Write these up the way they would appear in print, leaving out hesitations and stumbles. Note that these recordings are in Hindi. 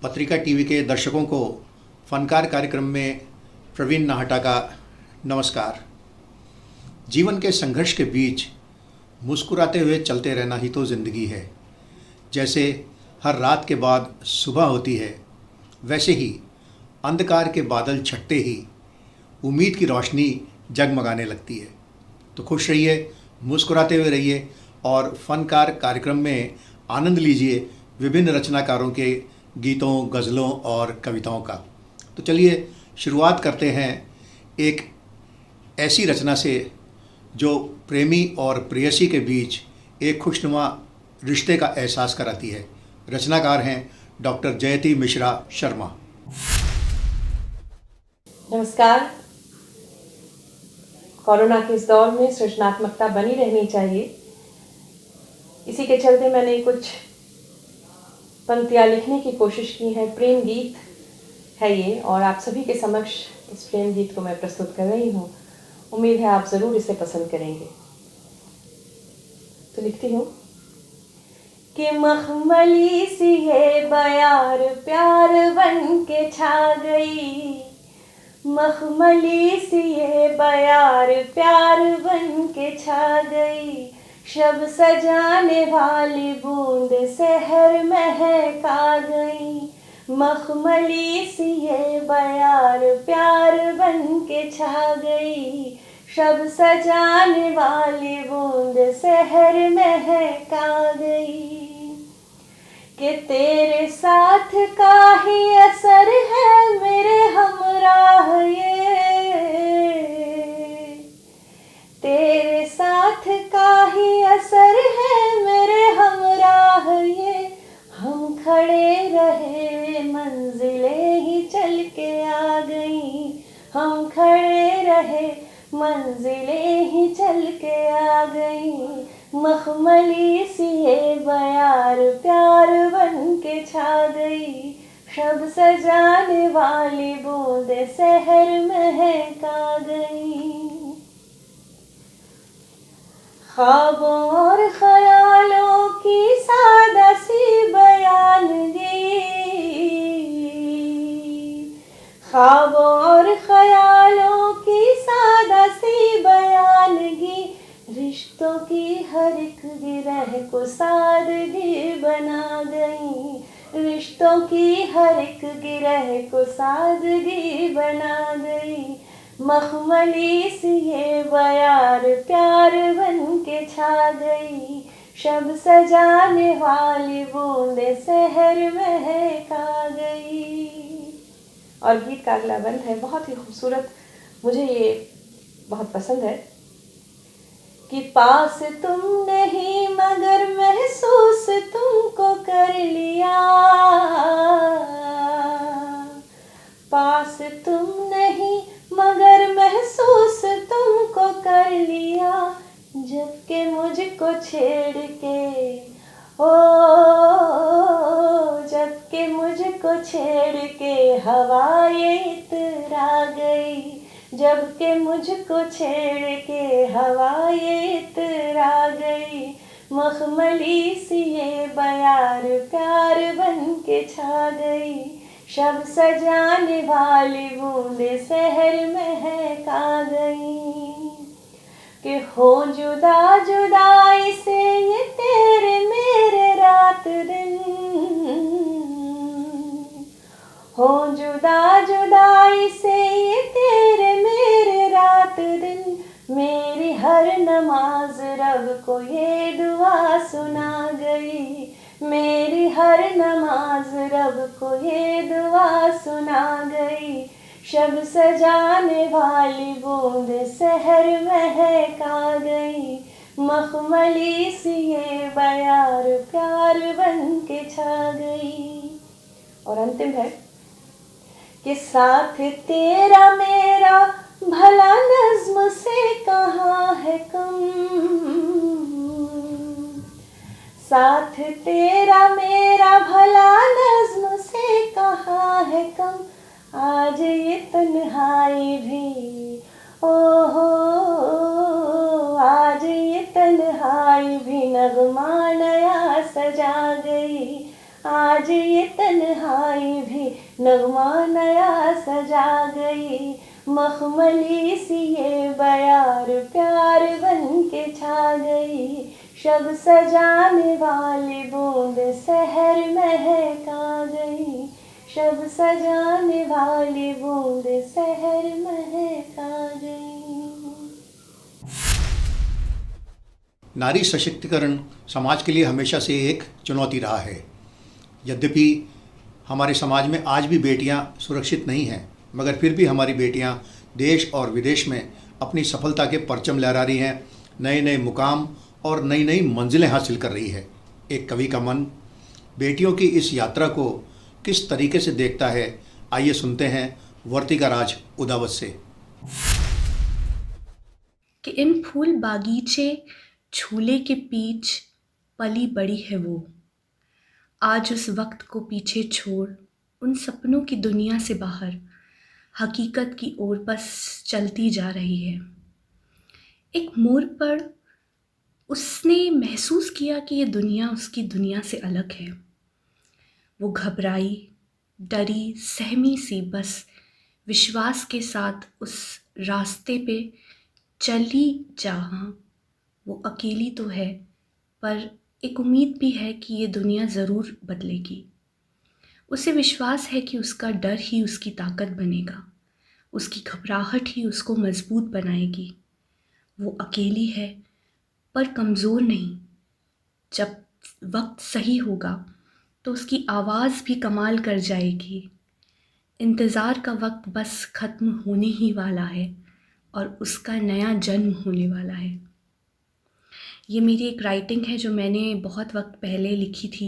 पत्रिका टीवी के दर्शकों को फनकार कार्यक्रम में प्रवीण नाहटा का नमस्कार। जीवन के संघर्ष के बीच मुस्कुराते हुए चलते रहना ही तो ज़िंदगी है। जैसे हर रात के बाद सुबह होती है, वैसे ही अंधकार के बादल छटते ही उम्मीद की रोशनी जगमगाने लगती है। तो खुश रहिए, मुस्कुराते हुए रहिए और फनकार कार्यक्रम में आनंद लीजिए विभिन्न रचनाकारों के गीतों, गज़लों और कविताओं का। तो चलिए शुरुआत करते हैं एक ऐसी रचना से जो प्रेमी और प्रेयसी के बीच एक खुशनुमा रिश्ते का एहसास कराती है। रचनाकार हैं डॉक्टर जयती मिश्रा शर्मा। नमस्कार। कोरोना के इस दौर में सृजनात्मकता बनी रहनी चाहिए। इसी के चलते मैंने कुछ पंक्तियाँ लिखने की कोशिश की है। प्रेम गीत है ये और आप सभी के समक्ष इस प्रेम गीत को मैं प्रस्तुत कर रही हूँ। उम्मीद है आप ज़रूर इसे पसंद करेंगे। तो लिखती हूँ कि मखमली सी ये बयार प्यार बन के छा गई, मखमली सी ये बयार प्यार बन के छा गई, शब सजाने वाली बूंद सहर महका गई, मखमली सी ये बयार प्यार बन के छा गई, शब सजाने वाली बूंद सहर महका गई, कि तेरे साथ का ही असर है मेरे हमराह ये, तेरे साथ का ही असर है मेरे हमराह ये, हम खड़े रहे मंजिलें ही चल के आ गई, हम खड़े रहे मंजिलें ही चल के आ गई, मखमली सी ये बयार प्यार बन के छा गई, शब सजाने वाली बूंदे सहर महका गई, ख्वाबों और ख्यालों की सादा सी बयानगी, ख्वाबों और ख्यालों की सादा सी बयानगी, रिश्तों की हर एक गिरह को सादगी बना गई, रिश्तों की हर एक गिरह को सादगी बना गई, मखमली सी ये बयार प्यार बन के छा गई, शब सजाने वाली बूंदे सहर महका गई। और गीत का अगला बंद है बहुत ही खूबसूरत, मुझे ये बहुत पसंद है कि पास तुम नहीं मगर महसूस तुमको कर लिया, पास तुम नहीं मगर महसूस तुमको कर लिया, जबकि मुझको छेड़ के ओ, जबकि मुझको छेड़ के हवा ये इतरा गई, जबकि मुझको छेड़ के हवा ये इतरा गई, मखमली सी ये बयार प्यार बन के छा गई, शब सजाने वाली बूंदे सहर महका गई, कि हो जुदा जुदाई से ये तेरे मेरे रात दिन, हो जुदा जुदाई से ये तेरे मेरे रात दिन, मेरी हर नमाज रब को ये दुआ सुना गई, मेरी हर नमाज रब को ये दुआ सुना गई, शब सजाने वाली बूंद सहर महका गई, मखमली सी ये बयार प्यार बन के छा गई। और अंतिम है कि साथ तेरा मेरा भला नज़्म से कहाँ है कम, साथ तेरा मेरा भला नज़्म से कहाँ है कम, आज ये तन्हाई भी ओहो, आज ये तन्हाई भी नगमा नया सजा गई, आज ये तन्हाई भी नगमा नया सजा गई, मखमली सी ये बयार प्यार बन के छा गई, शब सजाने वाली बूंद शहर महका गई, शब सजाने वाली बूंद शहर महका गई। नारी सशक्तिकरण समाज के लिए हमेशा से एक चुनौती रहा है। यद्यपि हमारे समाज में आज भी बेटियां सुरक्षित नहीं हैं, मगर फिर भी हमारी बेटियां देश और विदेश में अपनी सफलता के परचम लहरा रही हैं, नए नए मुकाम और नई नई मंजिलें हासिल कर रही है। एक कवि का मन बेटियों की इस यात्रा को किस तरीके से देखता है, आइए सुनते हैं वर्तिका राज उदावत से। कि इन फूल बागीचे झूले के पीछ पली बड़ी है वो, आज उस वक्त को पीछे छोड़ उन सपनों की दुनिया से बाहर हकीकत की ओर बस चलती जा रही है। एक मोड़ पर उसने महसूस किया कि ये दुनिया उसकी दुनिया से अलग है। वो घबराई, डरी, सहमी सी बस विश्वास के साथ उस रास्ते पे चली जहाँ वो अकेली तो है, पर एक उम्मीद भी है कि ये दुनिया ज़रूर बदलेगी। उसे विश्वास है कि उसका डर ही उसकी ताकत बनेगा, उसकी घबराहट ही उसको मजबूत बनाएगी। वो अकेली है पर कमज़ोर नहीं। जब वक्त सही होगा तो उसकी आवाज़ भी कमाल कर जाएगी। इंतज़ार का वक्त बस ख़त्म होने ही वाला है और उसका नया जन्म होने वाला है। ये मेरी एक राइटिंग है जो मैंने बहुत वक्त पहले लिखी थी,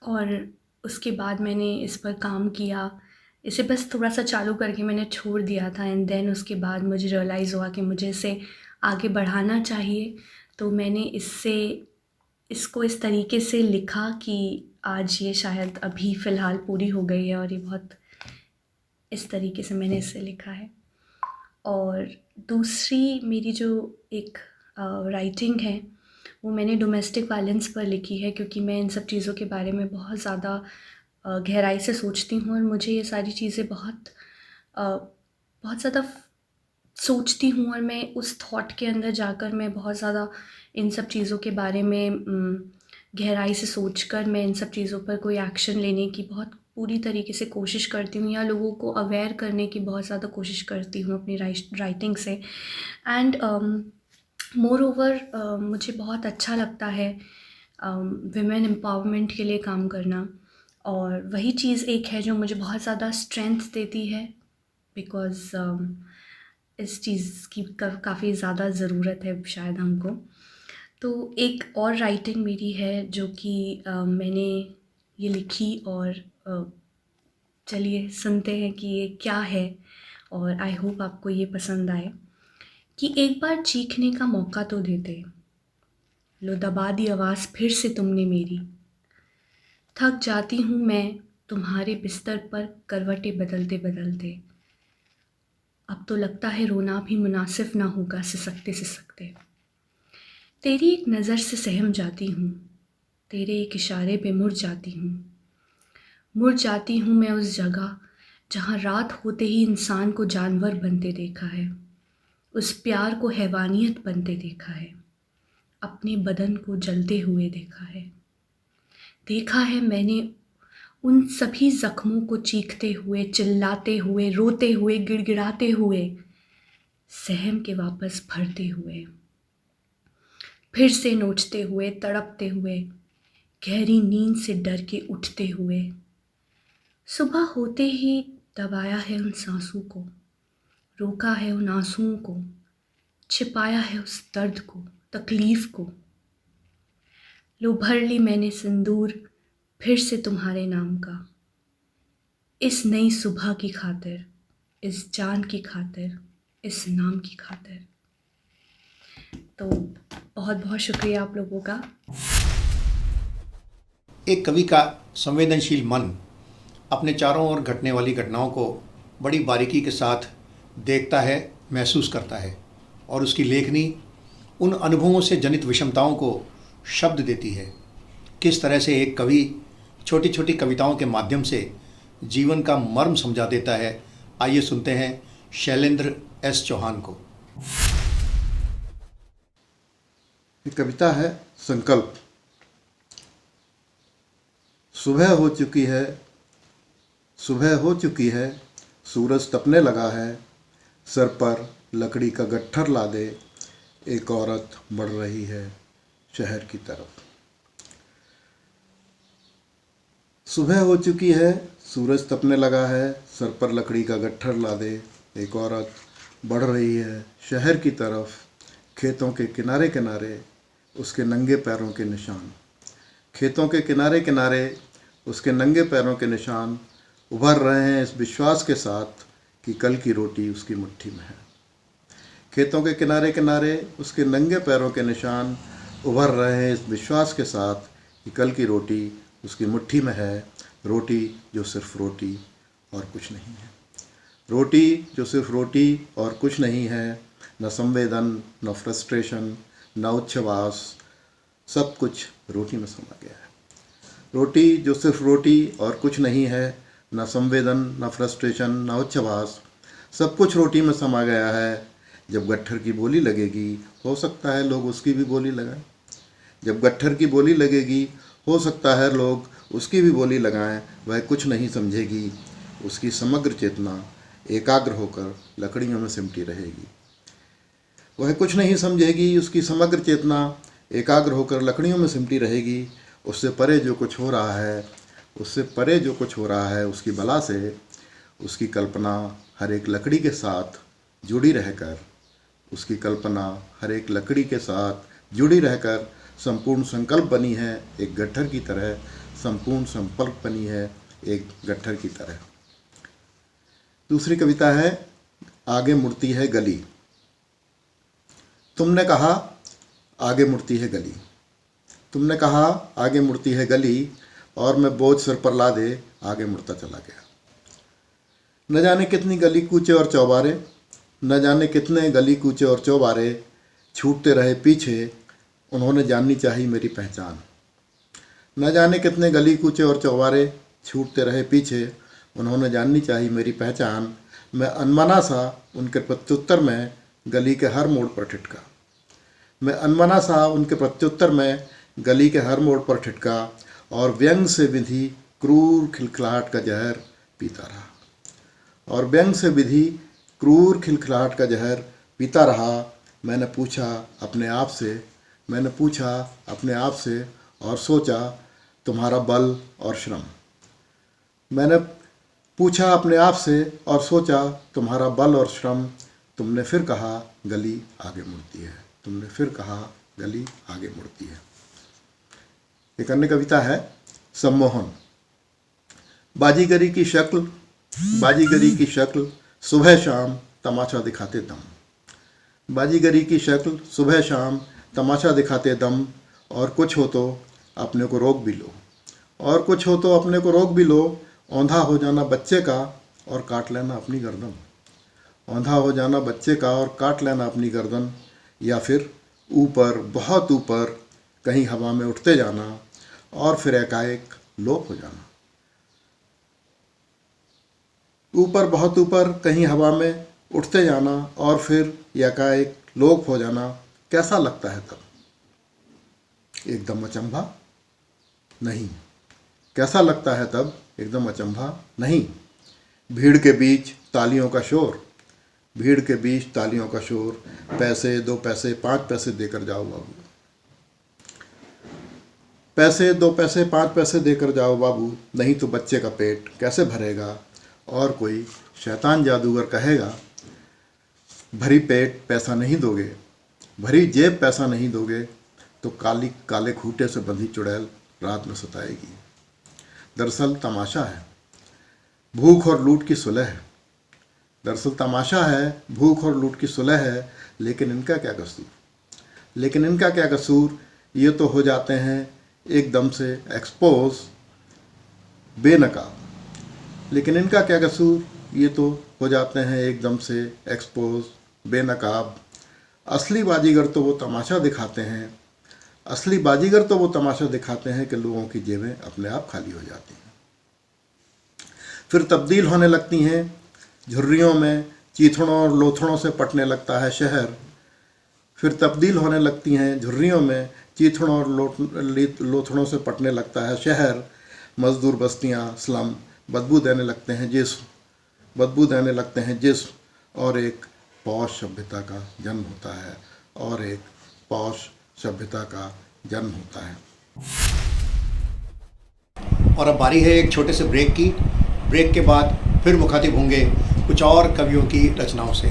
और उसके बाद मैंने इस पर काम किया। इसे बस थोड़ा सा चालू करके मैंने छोड़ दिया था, एंड देन उसके बाद मुझे रियलाइज़ हुआ कि मुझे इसे आगे बढ़ाना चाहिए। तो मैंने इसको इस तरीके से लिखा कि आज ये शायद अभी फ़िलहाल पूरी हो गई है, और ये बहुत इस तरीके से मैंने इसे लिखा है। और दूसरी मेरी जो एक राइटिंग है वो मैंने डोमेस्टिक वायलेंस पर लिखी है, क्योंकि मैं इन सब चीज़ों के बारे में बहुत ज़्यादा गहराई से सोचती हूँ, और मुझे ये सारी चीज़ें बहुत ज़्यादा सोचती हूँ, और मैं उस थॉट के अंदर जाकर मैं बहुत ज़्यादा इन सब चीज़ों के बारे में गहराई से सोचकर मैं इन सब चीज़ों पर कोई एक्शन लेने की बहुत पूरी तरीके से कोशिश करती हूँ, या लोगों को अवेयर करने की बहुत ज़्यादा कोशिश करती हूँ अपनी राइटिंग से। एंड मोर ओवर मुझे बहुत अच्छा लगता है विमेन एम्पावरमेंट के लिए काम करना, और वही चीज़ एक है जो मुझे बहुत ज़्यादा स्ट्रेंथ देती है, बिकॉज़ इस चीज़ की काफ़ी ज़्यादा ज़रूरत है शायद हमको। तो एक और राइटिंग मेरी है जो कि मैंने ये लिखी, और चलिए सुनते हैं कि ये क्या है, और आई होप आपको ये पसंद आए। कि एक बार चीखने का मौका तो देते, लो दबा दी आवाज़ फिर से तुमने मेरी। थक जाती हूँ मैं तुम्हारे बिस्तर पर करवटें बदलते बदलते, अब तो लगता है रोना भी मुनासिब ना होगा सिसकते सिसकते। तेरी एक नज़र से सहम जाती हूँ, तेरे एक इशारे पे मुड़ जाती हूँ मैं उस जगह जहाँ रात होते ही इंसान को जानवर बनते देखा है, उस प्यार को हैवानियत बनते देखा है, अपने बदन को जलते हुए देखा है मैंने उन सभी ज़ख्मों को चीखते हुए, चिल्लाते हुए, रोते हुए, गिड़गिड़ाते हुए, सहम के वापस भरते हुए, फिर से नोचते हुए, तड़पते हुए, गहरी नींद से डर के उठते हुए। सुबह होते ही दबाया है उन सांसों को, रोका है उन आंसुओं को, छिपाया है उस दर्द को, तकलीफ़ को। लो भर ली मैंने सिंदूर फिर से तुम्हारे नाम का, इस नई सुबह की खातिर, इस जान की खातिर, इस नाम की खातिर। तो बहुत बहुत शुक्रिया आप लोगों का। एक कवि का संवेदनशील मन अपने चारों ओर घटने वाली घटनाओं को बड़ी बारीकी के साथ देखता है, महसूस करता है, और उसकी लेखनी उन अनुभवों से जनित विषमताओं को शब्द देती है। किस तरह से एक कवि छोटी छोटी कविताओं के माध्यम से जीवन का मर्म समझा देता है, आइए सुनते हैं शैलेंद्र एस चौहान को। ये कविता है संकल्प। सुबह हो चुकी है, सुबह हो चुकी है, सूरज तपने लगा है, सर पर लकड़ी का गट्ठर ला दे, एक औरत बढ़ रही है शहर की तरफ। सुबह हो चुकी है, सूरज तपने लगा है, सर पर लकड़ी का गट्ठर ला दे, एक औरत बढ़ रही है शहर की तरफ। खेतों के किनारे किनारे उसके नंगे पैरों के निशान, खेतों के किनारे किनारे उसके नंगे पैरों के निशान उभर रहे हैं इस विश्वास के साथ कि कल की रोटी उसकी मुट्ठी में है। खेतों के किनारे किनारे उसके नंगे पैरों के निशान उभर रहे हैं इस विश्वास के साथ कि कल की रोटी उसकी मुट्ठी में है। रोटी जो सिर्फ रोटी और कुछ नहीं है, रोटी जो सिर्फ रोटी और कुछ नहीं है। न संवेदन, न फ्रस्ट्रेशन, न उच्छ्वास, सब कुछ रोटी में समा गया है। रोटी जो सिर्फ रोटी और कुछ नहीं है, न संवेदन, न फ्रस्ट्रेशन, न उच्छ्वास, सब कुछ रोटी में समा गया है। जब गट्ठर की बोली लगेगी, हो सकता है लोग उसकी भी बोली लगाएं। जब गट्ठर की बोली लगेगी, हो सकता है लोग उसकी भी बोली लगाएं। वह कुछ नहीं समझेगी, उसकी समग्र चेतना एकाग्र होकर लकड़ियों में सिमटी रहेगी। वह कुछ नहीं समझेगी, उसकी समग्र चेतना एकाग्र होकर लकड़ियों में सिमटी रहेगी। उससे परे जो कुछ हो रहा है, उससे परे जो कुछ हो रहा है, उसकी बला से उसकी कल्पना हर एक लकड़ी के साथ जुड़ी रहकर, उसकी कल्पना हर एक लकड़ी के साथ जुड़ी रहकर संपूर्ण संकल्प बनी है एक गट्ठर की तरह, संपूर्ण संकल्प बनी है एक गट्ठर की तरह। दूसरी कविता है आगे मुड़ती है गली। तुमने कहा आगे मुड़ती है गली, तुमने कहा आगे मुड़ती है गली, और मैं बोझ सर पर ला दे आगे मुड़ता चला गया। न जाने कितनी गली कूचे और चौबारे, न जाने कितने गली कूचे और चौबारे छूटते रहे पीछे, उन्होंने जाननी चाहिए मेरी पहचान। न जाने कितने गली कूचे और चौबारे छूटते रहे पीछे, उन्होंने जाननी चाहिए मेरी पहचान। मैं अनमना सा उनके प्रत्युत्तर में गली के हर मोड़ पर ठिठका, मैं अनमना सा उनके प्रत्युत्तर में गली के हर मोड़ पर ठिठका, और व्यंग से विधि क्रूर खिलखिलाहट का जहर पीता रहा, और व्यंग से विधि क्रूर खिलखिलाहट का जहर पीता रहा। मैंने पूछा अपने आप से, मैंने पूछा अपने आप से और सोचा तुम्हारा बल और श्रम। मैंने पूछा अपने आप से और सोचा तुम्हारा बल और श्रम। तुमने फिर कहा गली आगे मुड़ती है, तुमने फिर कहा गली आगे मुड़ती है। एक अन्य कविता है सम्मोहन। बाजीगरी की शक्ल, बाजीगरी की शक्ल, सुबह शाम तमाशा दिखाते दम। बाजीगरी की शक्ल, सुबह शाम तमाशा दिखाते दम, और कुछ हो तो अपने को रोक भी लो, और कुछ हो तो अपने को रोक भी लो। औंधा हो जाना बच्चे का और काट लेना अपनी गर्दन, औंधा हो जाना बच्चे का और काट लेना अपनी गर्दन, या फिर ऊपर, बहुत ऊपर कहीं हवा में उठते जाना और फिर एकाएक लोप हो जाना। ऊपर, बहुत ऊपर कहीं हवा में उठते जाना और फिर एकाएक लोप हो जाना। कैसा लगता है तब? एकदम अचंभा नहीं। कैसा लगता है तब? एकदम अचंभा नहीं। भीड़ के बीच तालियों का शोर, भीड़ के बीच तालियों का शोर, पैसे 2 पैसे 5 पैसे देकर जाओ बाबू, पैसे 2 पैसे 5 पैसे देकर जाओ बाबू, नहीं तो बच्चे का पेट कैसे भरेगा। और कोई शैतान जादूगर कहेगा भरी पेट पैसा नहीं दोगे, भरी जेब पैसा नहीं दोगे, तो काले खूंटे से बंधी चुड़ैल रात में सताएगी। दरअसल तमाशा है भूख और लूट की सुलह है, दरअसल तमाशा है भूख और लूट की सुलह है। लेकिन इनका क्या कसूर, लेकिन इनका क्या कसूर, ये तो हो जाते हैं एकदम से एक्सपोज बेनकाब। लेकिन इनका क्या कसूर, ये तो हो जाते हैं एकदम से एक्सपोज बेनकाब। असली बाजीगर तो वो तमाशा दिखाते हैं, असली बाजीगर तो वो तमाशा दिखाते हैं कि लोगों की जेबें अपने आप खाली हो जाती हैं। फिर तब्दील होने लगती हैं झुर्रियों में, चीथड़ों और लोथड़ों से पटने लगता है शहर। फिर तब्दील होने लगती हैं झुर्रियों में, चीथड़ों और लोथड़ों से पटने लगता है शहर। मजदूर बस्तियां, स्लम बदबू देने लगते हैं जिस्म और एक पौष सभ्यता का जन्म होता है और अब बारी है एक छोटे से ब्रेक की। ब्रेक के बाद फिर मुखातिब होंगे कुछ और कवियों की रचनाओं से।